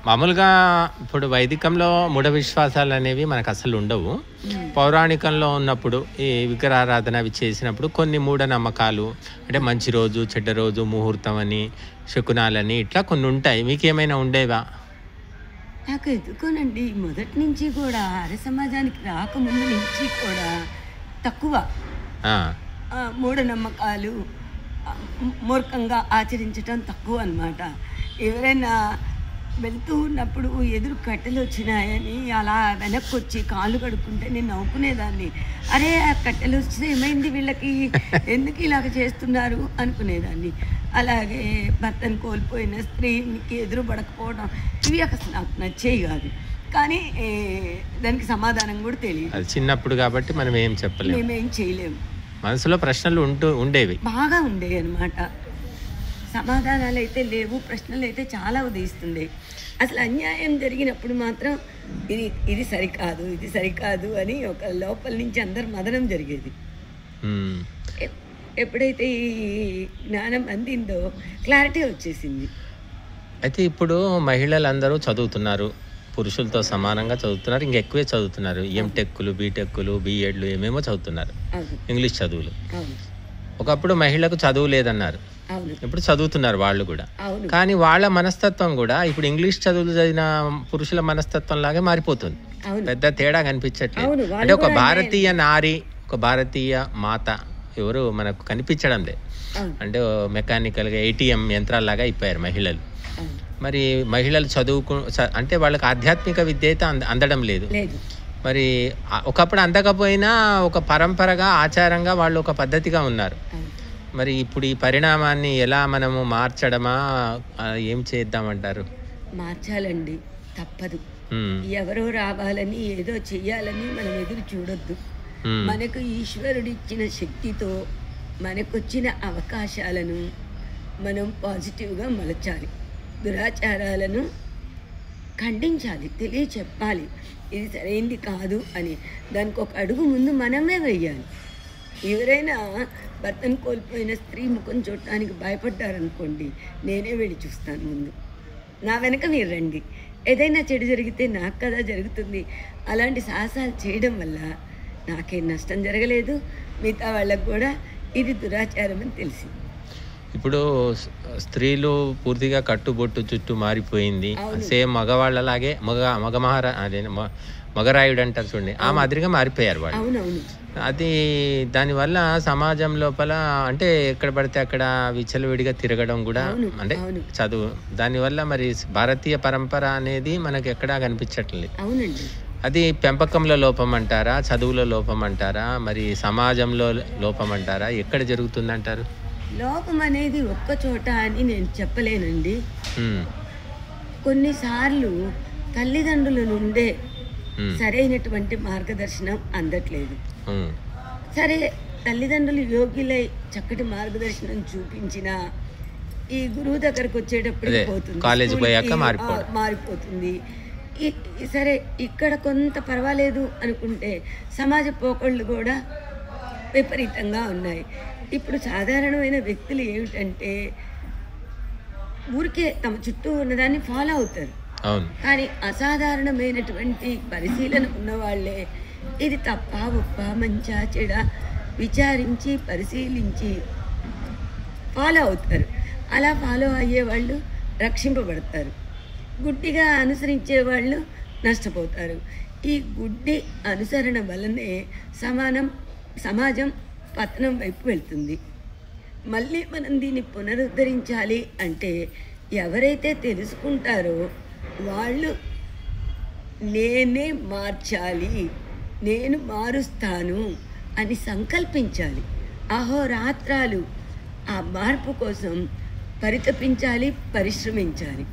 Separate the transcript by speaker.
Speaker 1: మామూలుగా ఇప్పుడు వైదికంలో మూఢ విశ్వాసాలు అనేవి మనకు అసలు ఉండవు. పౌరాణికంలో ఉన్నప్పుడు ఈ విగ్రహారాధన అవి చేసినప్పుడు కొన్ని మూఢనమ్మకాలు, అంటే మంచి రోజు, చెడ్డ రోజు, ముహూర్తం అని, శకునాలని ఇట్లా కొన్ని ఉంటాయి. మీకేమైనా ఉండేవా?
Speaker 2: నాకు ఎందుకోనండి మొదటి నుంచి కూడా ఆర్య సమాజానికి రాకముందు నుంచి కూడా తక్కువ
Speaker 1: ఆ,
Speaker 2: మూఢనమ్మకాలు మూర్ఖంగా ఆచరించటం తక్కువ అన్నమాట. ఎవరైనా వెళ్తూ ఉన్నప్పుడు ఎదురు కట్టెలు వచ్చినాయని అలా వెనక్కి వచ్చి కాళ్ళు కడుక్కుంటే నేను నవ్వుకునేదాన్ని. అరే ఆ కట్టెలు వస్తే ఏమైంది వీళ్ళకి, ఎందుకు ఇలాగ చేస్తున్నారు అనుకునేదాన్ని. అలాగే భర్తను కోల్పోయిన స్త్రీకి ఎదురు పడకపోవడం ఇవి అసలు నాకు నచ్చేవి కాదు. కానీ దానికి సమాధానం కూడా తెలియదు.
Speaker 1: అది చిన్నప్పుడు కాబట్టి మనం ఏం చెప్పలేము,
Speaker 2: మేమేం చేయలేము.
Speaker 1: మనసులో ప్రశ్నలు ఉండేవి,
Speaker 2: బాగా ఉండేవి అనమాట. సమాధానాలు అయితే లేవు, ప్రశ్నలు అయితే చాలా ఉదయిస్తుండే. అసలు అన్యాయం జరిగినప్పుడు మాత్రం ఇది సరికాదు, ఇది సరికాదు అని ఒక లోపల నుంచి అందరు మదనం జరిగేది. ఎప్పుడైతే ఈ జ్ఞానం అందిందో క్లారిటీ వచ్చేసింది.
Speaker 1: అయితే ఇప్పుడు మహిళలందరూ చదువుతున్నారు, పురుషులతో సమానంగా చదువుతున్నారు, ఇంకెక్కువే చదువుతున్నారు. ఎంటెక్లు, బీటెక్లు, బిఎడ్లు ఏమేమో చదువుతున్నారు, ఇంగ్లీష్ చదువులు. ఒకప్పుడు మహిళకు చదువు లేదన్నారు, ఇప్పుడు చదువుతున్నారు వాళ్ళు కూడా. కానీ వాళ్ళ మనస్తత్వం కూడా ఇప్పుడు ఇంగ్లీష్ చదువులు చదివిన పురుషుల మనస్తత్వం లాగే మారిపోతుంది. పెద్ద తేడా కనిపించట్లేదు. అంటే ఒక భారతీయ నారి, ఒక భారతీయ మాత ఎవరు మనకు కనిపించడం లేదు. అంటే మెకానికల్గా ఏటీఎం యంత్రాల్లాగా అయిపోయారు మహిళలు. మరి మహిళలు అంటే వాళ్ళకి ఆధ్యాత్మిక విద్య అయితే అందడం లేదు. మరి ఒకప్పుడు అందకపోయినా ఒక పరంపరగా, ఆచారంగా వాళ్ళు ఒక పద్ధతిగా ఉన్నారు. మరి ఇప్పుడు ఈ పరిణామాన్ని ఎలా మనము మార్చడమా, ఏం చేద్దామంటారు?
Speaker 2: మార్చాలండి, తప్పదు. ఎవరో రావాలని ఏదో చెయ్యాలని మనం ఎదురు చూడొద్దు. మనకు ఈశ్వరుడిచ్చిన శక్తితో మనకొచ్చిన అవకాశాలను మనం పాజిటివ్గా మలచాలి. దురాచారాలను ఖండించాలి, తెలియచెప్పాలి. ఇది సరైంది కాదు అని దానికి ఒక అడుగు ముందు మనమే వెయ్యాలి. ఎవరైనా భర్తను కోల్పోయిన స్త్రీ ముఖం చూడటానికి భయపడ్డారనుకోండి, నేనే వెళ్ళి చూస్తాను ముందు. నా వెనక మీరు రండి. ఏదైనా చెడు జరిగితే నాకు కదా జరుగుతుంది. అలాంటి సాహసాలు చేయడం వల్ల నాకేం నష్టం జరగలేదు, మిగతా వాళ్ళకు కూడా ఇది దురాచారం అని తెలిసింది.
Speaker 1: ఇప్పుడు స్త్రీలు పూర్తిగా కట్టుబొట్టు చుట్టూ మారిపోయింది. సేమ్ మగవాళ్ళలాగే మగరాయుడు అంటారు చూడండి, ఆ మాదిరిగా మారిపోయారు వాళ్ళు. అది దానివల్ల సమాజం లోపల అంటే ఎక్కడ పడితే అక్కడ విచ్చలవిడిగా తిరగడం కూడా, అంటే చదువు దానివల్ల మరి భారతీయ పరంపర అనేది మనకి ఎక్కడా కనిపించట్లేదు. అది పెంపకంలో లోపం అంటారా, చదువులో లోపం అంటారా, మరి సమాజంలో లోపం అంటారా, ఎక్కడ జరుగుతుందంటారు?
Speaker 2: లోపం అనేది ఒక్క చోట అని నేను చెప్పలేనండి. కొన్నిసార్లు తల్లిదండ్రుల నుండే సరైనటువంటి మార్గదర్శనం అందట్లేదు. సరే, తల్లిదండ్రులు యోగ్యులై చక్కటి మార్గదర్శనం చూపించిన ఈ గురువు దగ్గరకు వచ్చేటప్పుడు మారిపోతుంది. సరే, ఇక్కడ కొంత పర్వాలేదు అనుకుంటే సమాజ పోకళ్ళు కూడా విపరీతంగా ఉన్నాయి. ఇప్పుడు సాధారణమైన వ్యక్తులు ఏమిటంటే ఊరికే తమ చుట్టూ ఉన్నదాన్ని ఫాలో అవుతారు. కానీ అసాధారణమైనటువంటి పరిశీలన ఉన్నవాళ్లే ఇది తప్ప ఉప్ప మంచా చెడ విచారించి పరిశీలించి ఫాలో అవుతారు. అలా ఫాలో అయ్యేవాళ్ళు రక్షింపబడతారు, గుడ్డిగా అనుసరించే వాళ్ళు నష్టపోతారు. ఈ గుడ్డి అనుసరణ వల్లనే సమాజం పతనం వైపు వెళ్తుంది. మళ్ళీ మనం దీన్ని పునరుద్ధరించాలి అంటే ఎవరైతే తెలుసుకుంటారో వాళ్ళు నేనే మార్చాలి, నేను మారుస్తాను అని సంకల్పించాలి. అహోరాత్రాలు ఆ మార్పు కోసం పరితపించాలి, పరిశ్రమించాలి.